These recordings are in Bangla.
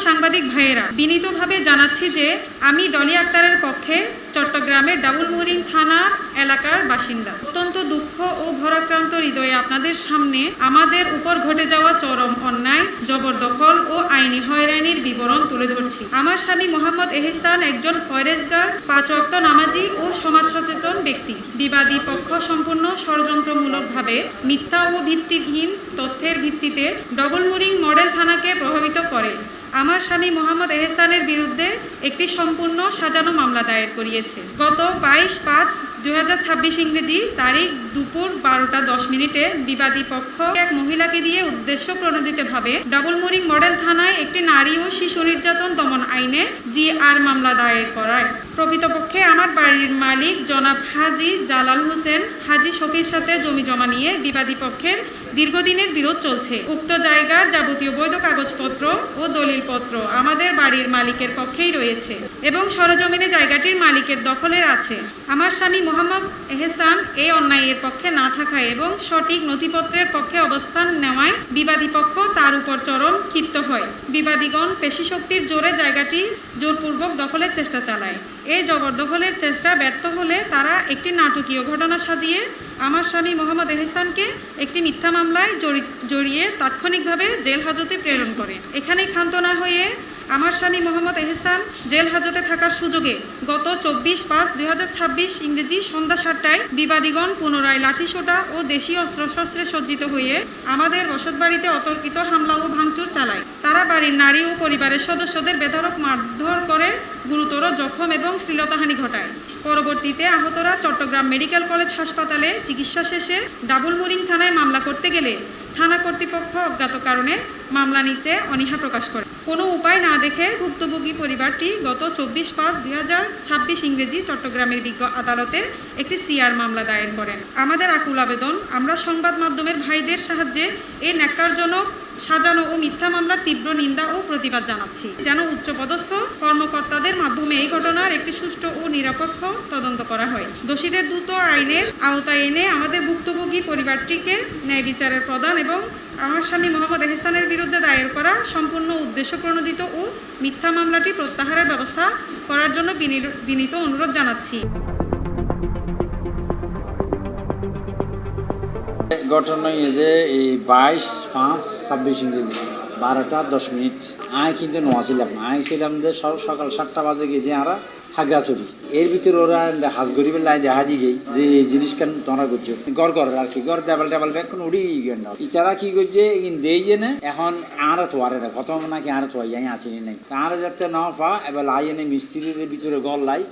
সাংবাদিক ভাইয়েরা, বিনীতভাবে জানাচ্ছি যে আমি ডলি আক্তারের পক্ষে চট্টগ্রামের ডাবলমুরিং থানার এলাকার বাসিন্দা। অত্যন্ত দুঃখ ও ভারাক্রান্ত হৃদয়ে আপনাদের সামনে আমাদের উপর ঘটে যাওয়া চরম অন্যায়, জবরদখল ও আইনি হয়রানির বিবরণ তুলে ধরছি। আমার স্বামী মোহাম্মদ এহসান একজন পরেজগার, 5 ওয়াক্ত নামাজি ও সমাজ সচেতন ব্যক্তি। বিবাদী পক্ষ সম্পূর্ণ ষড়যন্ত্রমূলকভাবে মিথ্যা ও ভিত্তিহীন তথ্যের ভিত্তিতে ডাবলমুরিং মডেল থানাকে প্রভাবিত করে আমার স্বামী মোহাম্মদ এহসানের বিরুদ্ধে একটি সম্পূর্ণ সাজানো মামলা দায়ের করিয়েছে। গত 22/5/2026 ইংরেজি তারিখ দুপুর 12:10 বিবাদী পক্ষ এক মহিলাকে দিয়ে উদ্দেশ্য প্রণোদিতভাবে ডাবলমুরিং মডেল থানায় একটি নারী ও শিশু নির্যাতন দমন আইনে GR মামলা দায়ের করায় প্রকৃতপক্ষে আমার বাড়ির মালিক জনাব হাজি জালাল হোসেন হাজি শফির সাথে জমি জমা নিয়ে বিবাদী পক্ষের দীর্ঘদিনের বিরোধ চলছে। উক্ত জায়গার যাবতীয় বৈধ কাগজপত্র ও দলিলপত্র আমাদের বাড়ির মালিকের পক্ষেই রয়েছে এবং সরজমিনে জায়গাটির মালিকের দখলের আছে। আমার স্বামী মোহাম্মদ এহসান এই অন্যায়ের পক্ষে না থাকায় এবং সঠিক নথিপত্রের পক্ষে অবস্থান নেওয়ায় বিবাদী পক্ষ তার উপর চরম ক্ষিপ্ত হয়। বিবাদীগণ পেশিশক্তির জোরে জায়গাটি জোরপূর্বক দখলের চেষ্টা চালায়। এই জবরদখলের চেষ্টা ব্যর্থ হলে তারা একটি নাটকীয় ঘটনা সাজিয়ে আমার স্বামী মোহাম্মদ এহসানকে একটি মিথ্যা মামলায় জড়িয়ে তাৎক্ষণিকভাবে জেল হাজতে প্রেরণ করে। এখানেই ক্ষান্ত না হয়ে আমার স্বামী মোহাম্মদ এহসান জেল হাজতে থাকার সুযোগে গত 24/5/2026 ইংরেজি সন্ধ্যা 7টায় বিবাদীগণ পুনরায় লাঠিসোঁটা ও দেশীয় অস্ত্রশস্ত্রে সজ্জিত হয়ে আমাদের বসতবাড়িতে অতর্কিত হামলা ও ভাঙচুর চালায়। তারা বাড়ির নারী ও পরিবারের সদস্যদের বেধড়ক মারধর করে গুরুতর জখম এবং শ্লীলতাহানি ঘটায়। পরবর্তীতে আহতরা চট্টগ্রাম মেডিকেল কলেজ হাসপাতালে চিকিৎসা শেষে ডাবলমুরিং থানায় মামলা করতে গেলে থানা কর্তৃপক্ষ অজ্ঞাত কারণে মামলা নিতে অনীহা প্রকাশ করে। কোনো উপায় না দেখে ভুক্তভোগী পরিবারটি গত 24/5/2026 ইংরেজি চট্টগ্রামের বিজ্ঞ আদালতে একটি CR মামলা দায়ের করেন। আমাদের আকুল আবেদন, আমরা সংবাদ মাধ্যমের ভাইদের সাহায্যে এই ন্যাক্কারজনক সাজানো ও মিথ্যা মামলার তীব্র নিন্দা ও প্রতিবাদ জানাচ্ছি। যেন উচ্চপদস্থ কর্মকর্তাদের মাধ্যমে এই ঘটনার একটি সুষ্ঠু ও নিরপেক্ষ তদন্ত করা হয়। দোষীদের দ্রুত আইনের আওতায় এনে আমাদের ভুক্তভোগী পরিবারটিকে ন্যায় বিচারের প্রদান এবং আমার স্বামী মোহাম্মদ এহসানের বিরুদ্ধে দায়ের করা সম্পূর্ণ উদ্দেশ্য প্রণোদিত ও মিথ্যা মামলাটি প্রত্যাহারের ব্যবস্থা করার জন্য বিনীত অনুরোধ জানাচ্ছি। ঘটনা যে এই 22/5/26 ইংরেজি 12:10 আয় কিন্তু নোয়াছিলাম না। আয় ছিলাম যে সকাল 7টা বাজে গিয়ে যে আমরা হাগড়াছড়ি এর ভিতরে ওরা হাজ গরিবের লাই দেখা দিয়ে গেই যে এই জিনিস কেন তোমরা করছো গড় আর কি গড় ডাবল এখন উড়ি গেল ইচারা কি করছে দেই যে না এখন আর তোয়ারে না প্রথম নাকি আর তোয়াই যাই আসেনি নাই আর যাতে না পা এবার লাই এনে মিস্ত্রির ভিতরে গল লাই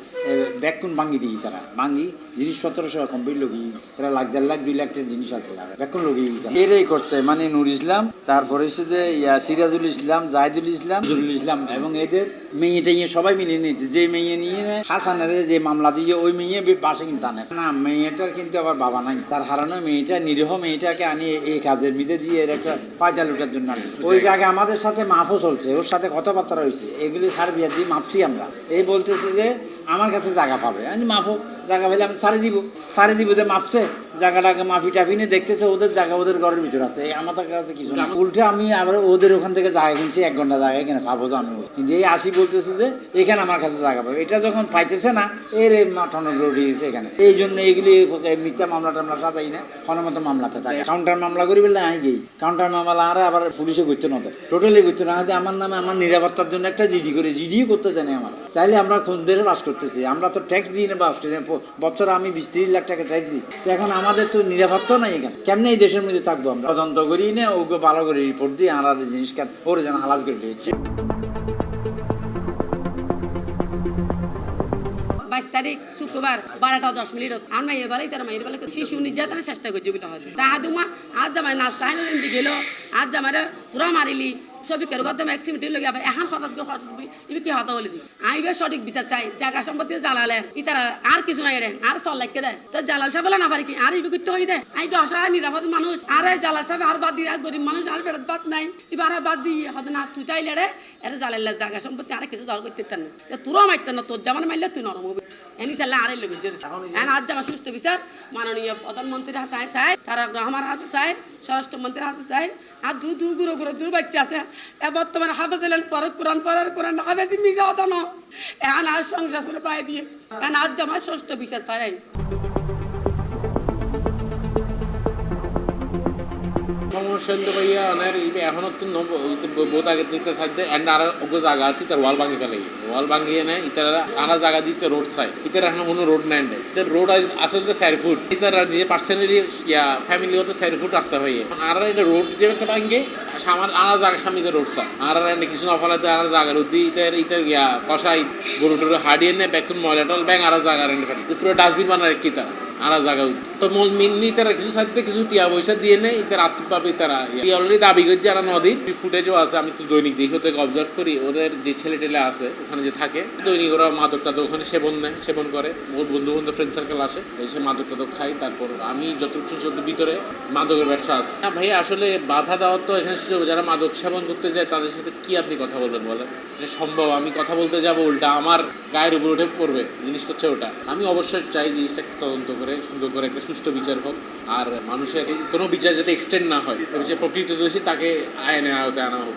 ব্যাকুন ভাঙ্গি দিই তারা ভাঙ্গি জিনিস 1700 কমপ্লিট লগি এরা লাখ 1.5 লাখ 2 লাখ জিনিস আছে ব্যাকুন লগি এরাই করছে মানে নুর ইসলাম, তারপরে হচ্ছে যে সিরাজুল ইসলাম, জাহিদুল ইসলাম, জরুল ইসলাম এবং এদের মেয়েটা সবাই মিলে নিয়েছে। যে মেয়ে নিয়ে হাসানের যে মামলা দিয়ে ওই মেয়ে বাসে কিন্তু টানে না, মেয়েটার কিন্তু আবার বাবা নাই, তার হারানো মেয়েটা নিরীহ মেয়েটাকে আনি এই কাজের বিধে দিয়ে এর একটা ফায়দা লুটার জন্য আনছে। ওই জায়গায় আমাদের সাথে মাফও চলছে, ওর সাথে কথাবার্তা হয়েছে, এগুলি সার বিয়া দিয়ে মাপছি আমরা। এই বলতেছে যে আমার কাছে জায়গা পাবে, আমি মাফো জায়গা পেলে আমি সারি দিব যে মাপছে জায়গাটাকে মাফি টাফি নিয়ে দেখতেছে ওদের জায়গা ওদের ঘরের ভিতরে আছে, আমাদের কাছে কিছু না। উল্টে আমি আবার ওদের ওখান থেকে জায়গা কিনছি 1 ঘন্টা জায়গা এখানে পাবো যে আমি, কিন্তু এই আসি বলতেছে যে এখানে আমার কাছে জায়গা পাবে। এটা যখন পাইতেছে না এর মাঠনগ্র উঠে গেছে এখানে। এই জন্য এইগুলি মিথ্যা মামলা টামলা সাজাই না, কোনো মতো মামলাতে থাকে। কাউন্টার মামলা করি বললে আই গেই কাউন্টার মামলা আর আবার পুলিশে করতে না, টোটালি করতে না। আমার নামে আমার নিরাপত্তার জন্য একটা জিডি করে, জিডিও করতে দেয় না আমার। তাইলে আমরা খুনদের বাস করতেছি, আমরা তো ট্যাক্স দিই না বাস, বছর আমি 20-30 লাখ টাকা ট্যাক্স দিই। এখন আমাদের তো নিরাপত্তা নাই এখানে, কেমনি এই দেশের মধ্যে থাকবো আমরা? তদন্ত করি না, ওকে ভালো করে রিপোর্ট দিই আর জিনিস কেন ওরে যেন হালাজ করে দিচ্ছে। 22 তারিখ শুক্রবার 12:10 আর মাইয়ের বেলায় তার মাইয়ের বেলা শিশু নির্যাতনের চেষ্টা করছে বলে হয়। তাহাদুমা আজ জামাই নাস্তা হাই নিতে গেল, আজ জামাই তোরা মারিলি সফিকের কথা ম্যাক্সিমিটি লগে আবার এখন হঠাৎ ইবি কি হতা বলে দিই আইবে সঠিক বিচার চাই। জায়গা সম্পত্তি জালালের ইতারা আর কিছু নাই রে, আর চল লাগকে দেয় তো জালাল সাহেব না পারি কি আর ইবি করতে হই দেয়। আইকে অসহায় নিরাপদ মানুষ আর জালাল সাহেব আর বাদ দিয়ে গরিব মানুষ আর বেড়াত বাদ নাই, এবার আর বাদ দিয়ে হতে না তুই তাইলে রে এর জালালের জায়গা সম্পত্তি আর কিছু দল করতে না, তোরও মারতেন না, তোর যেমন মারলে তুই নরম হবি। এনি তাহলে আড়াই লোক এখন আজ আমার সুস্থ বিচার মাননীয় প্রধানমন্ত্রীর হাতে চাই তারা রহমান হাতে চাই স্বরাষ্ট্রমন্ত্রীর হাতে চাই আর দু গুঁড়ো দূর বাচ্চা আছে এ বর্তমানে হাফেজ এলেন পরের কোরআন হাফেজি মিজা হতো না এখন আর সংসার করে পাই দিয়ে এখন আজ আমার ষষ্ঠ বিচার চাই সমস্যা ভাইয়া অনেক এখনো তো বহুত আগে দিতে থাকতে এন্ড আর ওগো জায়গা আছে তার ওয়াল ভাঙি ফেলে ওয়াল ভাঙিয়ে নেয় ইতারা সারা জায়গা দিতে রোড চাই ইতারা এখন কোনো রোড নেন ইতার রোড আসলে 4 ফুট ইতারা নিজে পার্সোনালি ফ্যামিলি হতে 4 ফুট আসতে হয় আর এটা রোড যে ভাঙে আমার আনা জায়গা সামনে রোড চাই আর কিছু না ফলাতে আনা জায়গা রোড দিয়ে ইতার কষাই গরু টরু হাডিয়ে নেয় বেকুন ময়লা টল ব্যাং আর জায়গা রেন্ট ফেলে পুরো ডাস্টবিন বানায় কি তারা আরা জায়গা তো মেনলি তারা কিছু সাথে কিছু টিয়া পয়সা দিয়ে নেয় ইতার আত্মভাবে তারা অলরেডি দাবি করছে যারা নদীর ফুটেজও আছে আমি তো দৈনিক দেখি ওদেরকে অবজার্ভ করি ওদের যে ছেলে টেলে আছে ওখানে যে থাকে দৈনিক ওরা মাদক টাদক ওখানে সেবন করে ওর বন্ধু ফ্রেন্ড সার্কেল আসে এসে মাদক টাদক খাই তারপর আমি যত ভিতরে মাদকের ব্যবসা আছে না ভাই আসলে বাধা দেওয়ার তো এখানে সুযোগ যারা মাদক সেবন করতে যায় তাদের সাথে কি আপনি কথা বলবেন বলেন সম্ভব আমি কথা বলতে যাব উল্টা আমার গায়ের উপর উঠে পড়বে জিনিসটা হচ্ছে ওটা আমি অবশ্যই চাই জিনিসটা একটা তদন্ত করে সুন্দর করে একটা সুষ্ঠু বিচার হোক আর মানুষের কোনো বিচার যাতে এক্সটেন্ড না হয় যে প্রকৃত দোষী তাকে আইনের আওতায় আনা হোক।